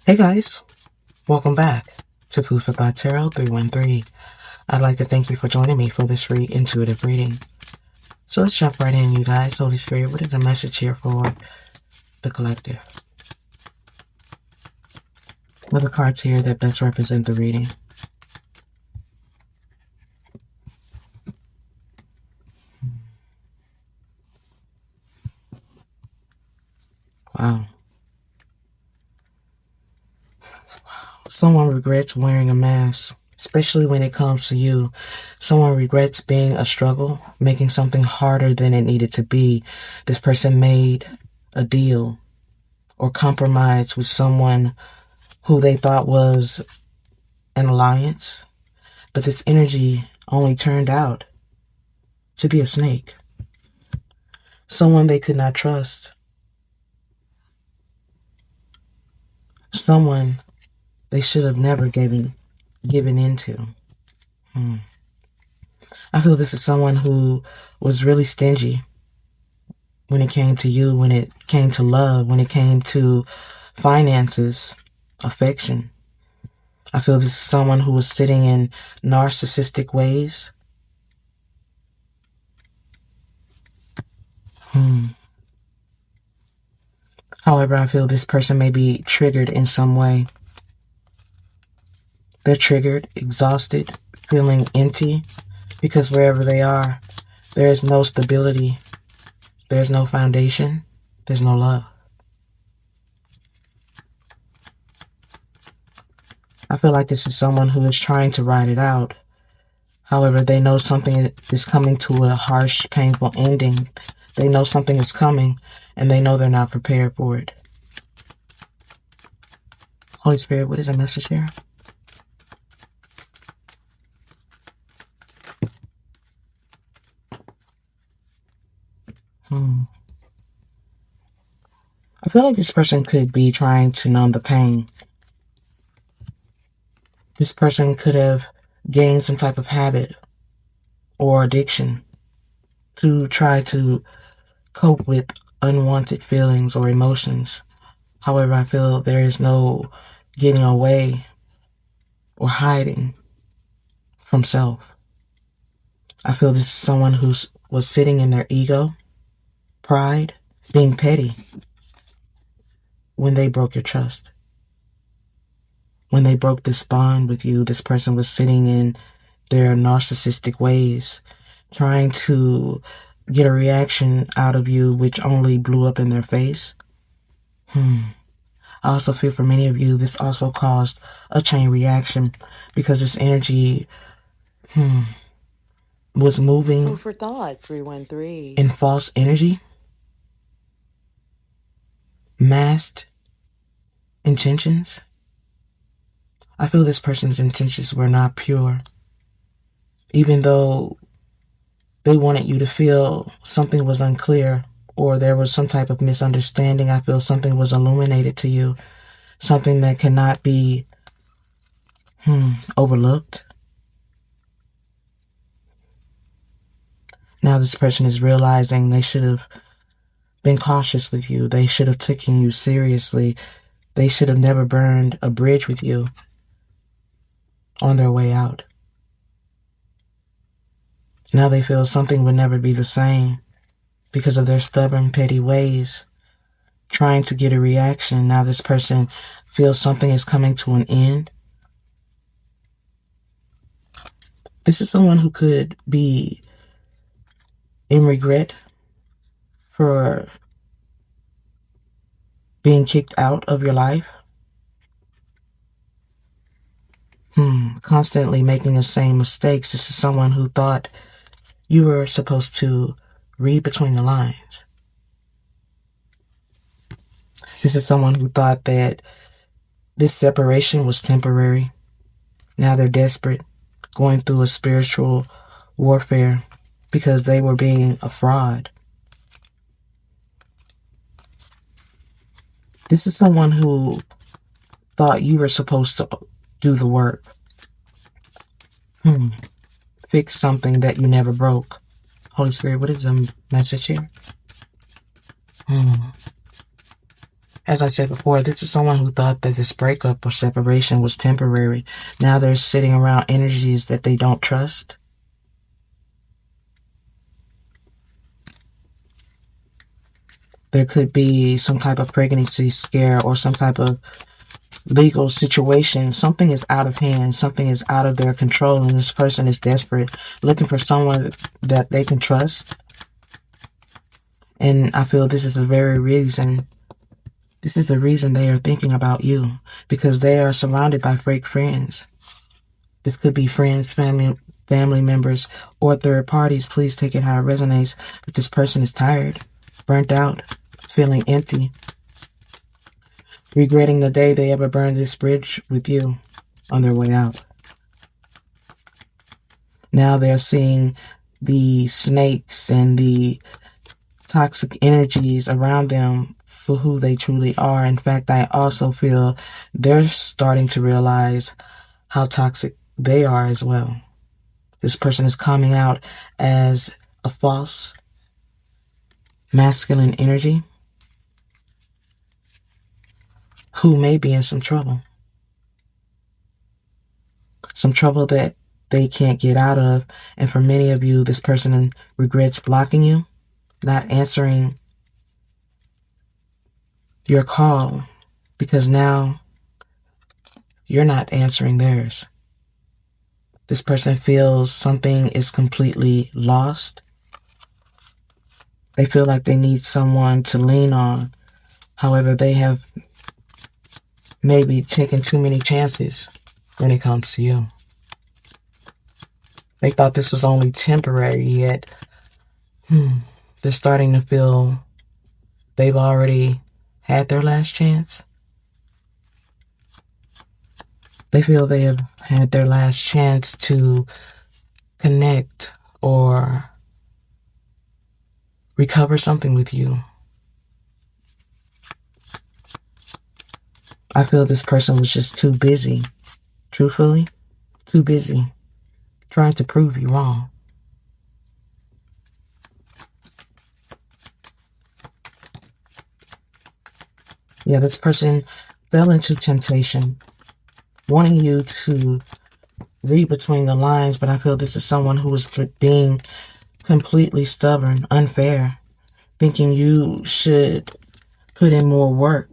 Hey guys, welcome back to Food for Thought Tarot 313. I'd like to thank you for joining me for this free intuitive reading. So let's jump right in, you guys. Holy Spirit, what is the message here for the collective? What are the cards here that best represent the reading? Wow. Someone regrets wearing a mask, especially when it comes to you. Someone regrets being a struggle, making something harder than it needed to be. This person made a deal or compromise with someone who they thought was an alliance, but this energy only turned out to be a snake. Someone they could not trust. Someone they should have never given into. I feel this is someone who was really stingy when it came to you, when it came to love, when it came to finances, affection. I feel this is someone who was sitting in narcissistic ways. However, I feel this person may be triggered in some way. They're triggered, exhausted, feeling empty, because wherever they are, there is no stability, there's no foundation, there's no love. I feel like this is someone who is trying to ride it out. However, they know something is coming to a harsh, painful ending. They know something is coming, and they know they're not prepared for it. Holy Spirit, what is the message here? I feel like this person could be trying to numb the pain. This person could have gained some type of habit or addiction to try to cope with unwanted feelings or emotions. However, I feel there is no getting away or hiding from self. I feel this is someone who was sitting in their ego, pride, being petty when they broke your trust. When they broke this bond with you, this person was sitting in their narcissistic ways, trying to get a reaction out of you, which only blew up in their face. I also feel for many of you, this also caused a chain reaction because this energy was moving Food for thought, 313. in false energy, masked intentions. I feel this person's intentions were not pure. Even though they wanted you to feel something was unclear or there was some type of misunderstanding, I feel something was illuminated to you. Something that cannot be overlooked. Now this person is realizing they should have been cautious with you. They should have taken you seriously. They should have never burned a bridge with you on their way out. Now they feel something would never be the same because of their stubborn, petty ways, trying to get a reaction. Now this person feels something is coming to an end. This is someone who could be in regret for being kicked out of your life. Constantly making the same mistakes. This is someone who thought you were supposed to read between the lines. This is someone who thought that this separation was temporary. Now they're desperate, going through a spiritual warfare because they were being a fraud. This is someone who thought you were supposed to do the work. Fix something that you never broke. Holy Spirit, what is the message here? As I said before, this is someone who thought that this breakup or separation was temporary. Now they're sitting around energies that they don't trust. There could be some type of pregnancy scare or some type of legal situation. Something is out of hand, something is out of their control, and this person is desperate, looking for someone that they can trust. And I feel this is the very reason, this is the reason they are thinking about you, because they are surrounded by fake friends. This could be friends, family members, or third parties. Please take it how it resonates. But this person is tired, burnt out, feeling empty, regretting the day they ever burned this bridge with you on their way out. Now they're seeing the snakes and the toxic energies around them for who they truly are. In fact, I also feel they're starting to realize how toxic they are as well. This person is coming out as a false masculine energy who may be in some trouble. Some trouble that they can't get out of. And for many of you, this person regrets blocking you, not answering your call, because now you're not answering theirs. This person feels something is completely lost. They feel like they need someone to lean on. However, they have maybe taken too many chances when it comes to you. They thought this was only temporary, yet they're starting to feel they've already had their last chance. They feel they have had their last chance to connect or recover something with you. I feel this person was just too busy, truthfully, too busy trying to prove you wrong. Yeah, this person fell into temptation, wanting you to read between the lines, but I feel this is someone who is being completely stubborn, unfair, thinking you should put in more work.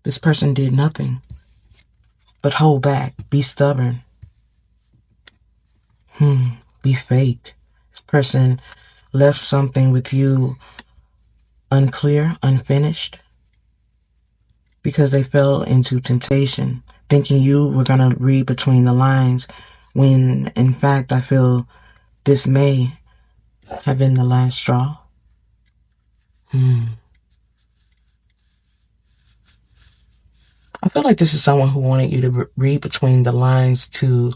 This person did nothing but hold back, be stubborn, be fake. This person left something with you unclear, unfinished, because they fell into temptation, thinking you were going to read between the lines, when in fact I feel this may have been the last straw. I feel like this is someone who wanted you to read between the lines to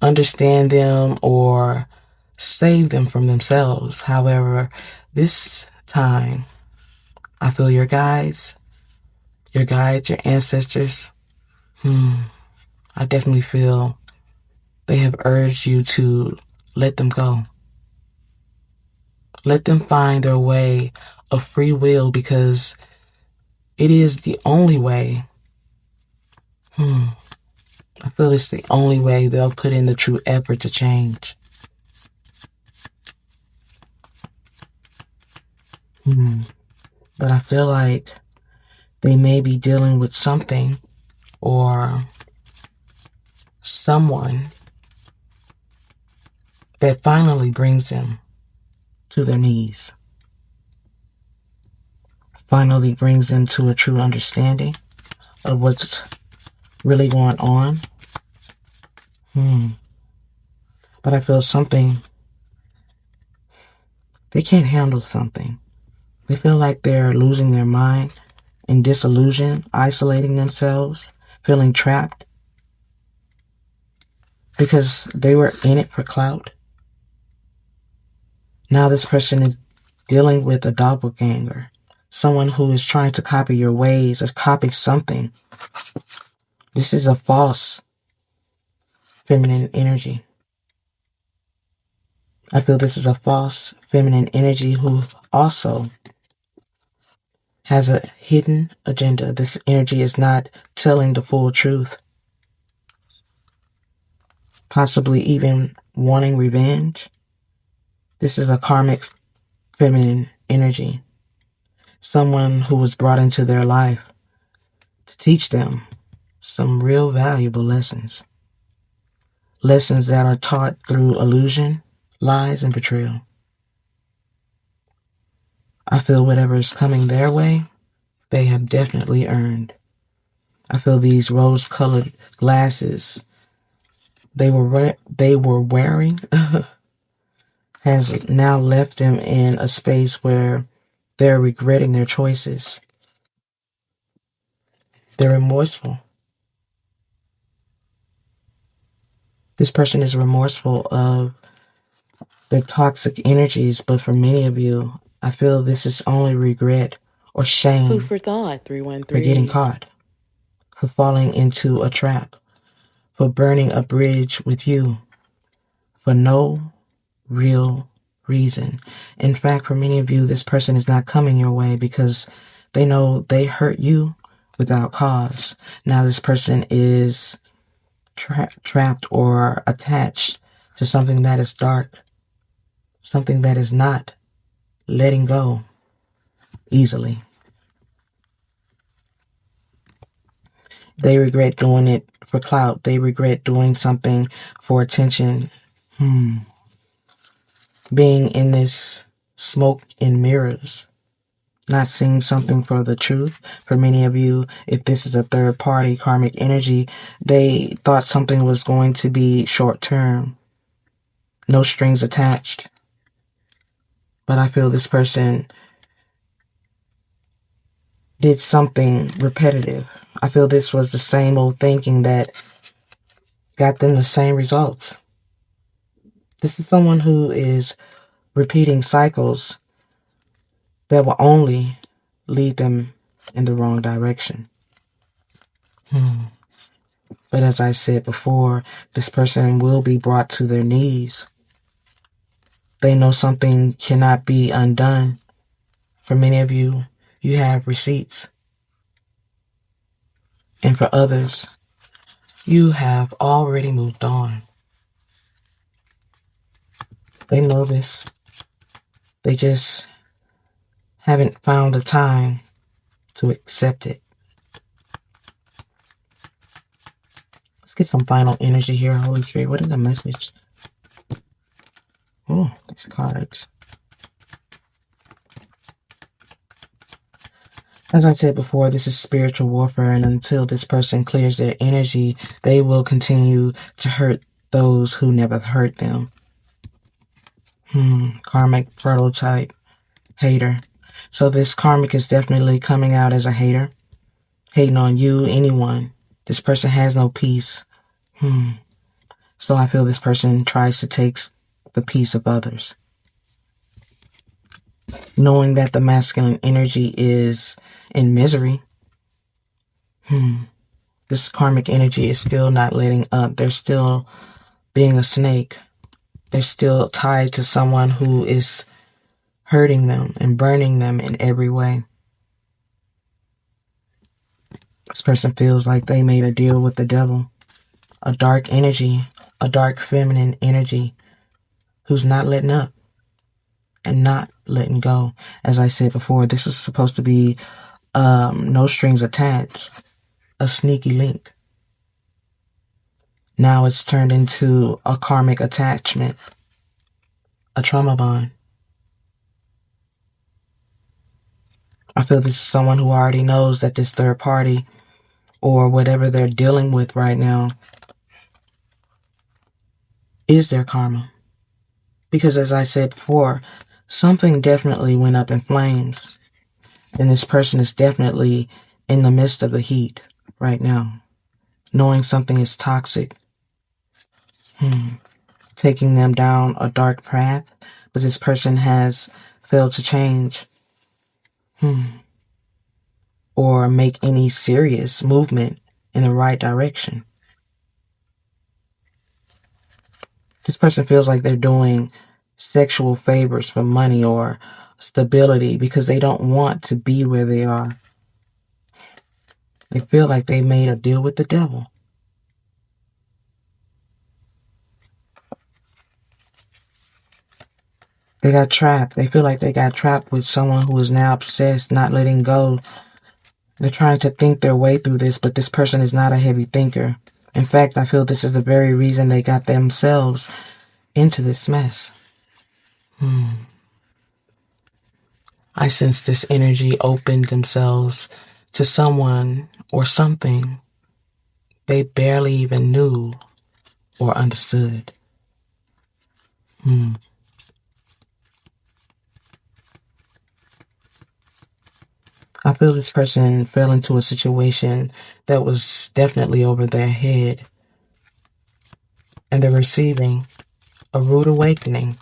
understand them or save them from themselves. However, this time, I feel your guides, your ancestors, I definitely feel they have urged you to let them go. Let them find their way of free will, because it is the only way. I feel it's the only way they'll put in the true effort to change. But I feel like they may be dealing with something or someone that finally brings them to their knees, finally brings them to a true understanding of what's really going on. But I feel something, they can't handle something. They feel like they're losing their mind and disillusioned, isolating themselves, feeling trapped because they were in it for clout. Now this person is dealing with a doppelganger, someone who is trying to copy your ways or copy something. This is a false feminine energy. I feel this is a false feminine energy who also has a hidden agenda. This energy is not telling the full truth, possibly even wanting revenge. This is a karmic feminine energy, someone who was brought into their life to teach them some real valuable lessons. Lessons that are taught through illusion, lies, and betrayal. I feel whatever is coming their way, they have definitely earned. I feel these rose-colored glasses they were wearing has now left them in a space where they're regretting their choices. They're remorseful. This person is remorseful of their toxic energies, but for many of you, I feel this is only regret or Food shame for thought, for getting 313. caught, for falling into a trap, for burning a bridge with you, for no real reason. In fact, for many of you, this person is not coming your way because they know they hurt you without cause. Now this person is trapped or attached to something that is dark, something that is not letting go easily. They regret doing it for clout. They regret doing something for attention. Being in this smoke and mirrors, not seeing something for the truth. For many of you, if this is a third party karmic energy, they thought something was going to be short term, no strings attached. But I feel this person did something repetitive. I feel this was the same old thinking that got them the same results. This is someone who is repeating cycles that will only lead them in the wrong direction. But as I said before, this person will be brought to their knees. They know something cannot be undone. For many of you, you have receipts. And for others, you have already moved on. They know this. They just haven't found the time to accept it. Let's get some final energy here, Holy Spirit. What is the message? Oh, these cards. As I said before, this is spiritual warfare, and until this person clears their energy, they will continue to hurt those who never hurt them. Karmic prototype, hater. So this karmic is definitely coming out as a hater, hating on you, anyone. This person has no peace. So I feel this person tries to take the peace of others. Knowing that the masculine energy is in misery, this karmic energy is still not letting up. They're still being a snake. They're still tied to someone who is hurting them and burning them in every way. This person feels like they made a deal with the devil. A dark energy, a dark feminine energy who's not letting up and not letting go. As I said before, this was supposed to be no strings attached, a sneaky link. Now it's turned into a karmic attachment, a trauma bond. I feel this is someone who already knows that this third party or whatever they're dealing with right now is their karma. Because as I said before, something definitely went up in flames. And this person is definitely in the midst of the heat right now. Knowing something is toxic. Taking them down a dark path. But this person has failed to change. Or make any serious movement in the right direction. This person feels like they're doing sexual favors for money or stability because they don't want to be where they are. They feel like they made a deal with the devil. They got trapped. They feel like they got trapped with someone who is now obsessed, not letting go. They're trying to think their way through this, but this person is not a heavy thinker. In fact, I feel this is the very reason they got themselves into this mess. I sense this energy opened themselves to someone or something they barely even knew or understood. I feel this person fell into a situation that was definitely over their head, and they're receiving a rude awakening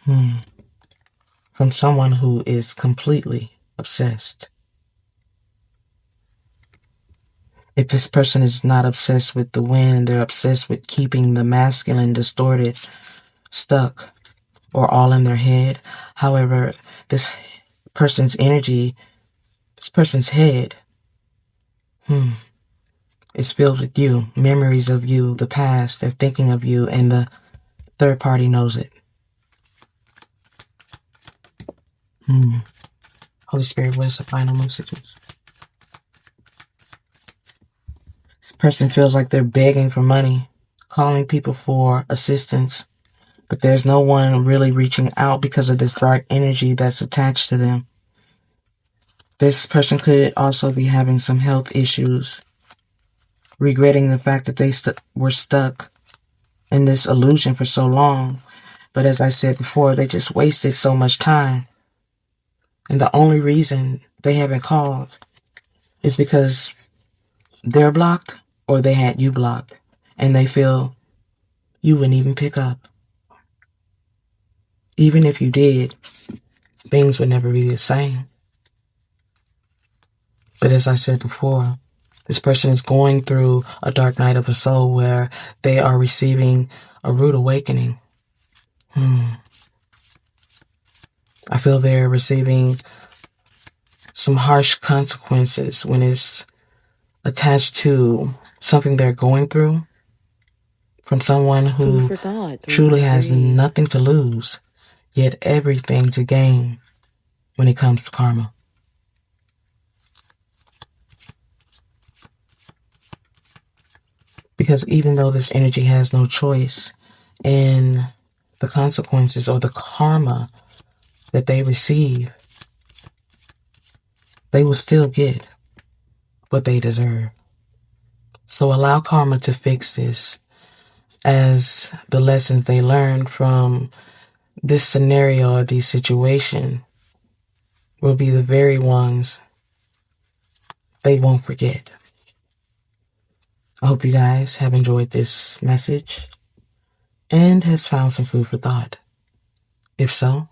from someone who is completely obsessed. If this person is not obsessed with the wind, they're obsessed with keeping the masculine distorted, stuck, or all in their head. However, this person's energy, this person's head, is filled with you, memories of you, the past. They're thinking of you, and the third party knows it. Holy Spirit, what is the final messages? This person feels like they're begging for money, calling people for assistance, but there's no one really reaching out because of this dark energy that's attached to them. This person could also be having some health issues, regretting the fact that they were stuck in this illusion for so long. But as I said before, they just wasted so much time. And the only reason they haven't called is because they're blocked or they had you blocked. And they feel you wouldn't even pick up. Even if you did, things would never be the same. But as I said before, this person is going through a dark night of the soul where they are receiving a rude awakening. I feel they're receiving some harsh consequences when it's attached to something they're going through from someone who truly has nothing to lose, yet everything to gain when it comes to karma. Because even though this energy has no choice in the consequences or the karma that they receive, they will still get what they deserve. So allow karma to fix this, as the lessons they learned from this scenario or this situation will be the very ones they won't forget. I hope you guys have enjoyed this message and has found some food for thought. If so,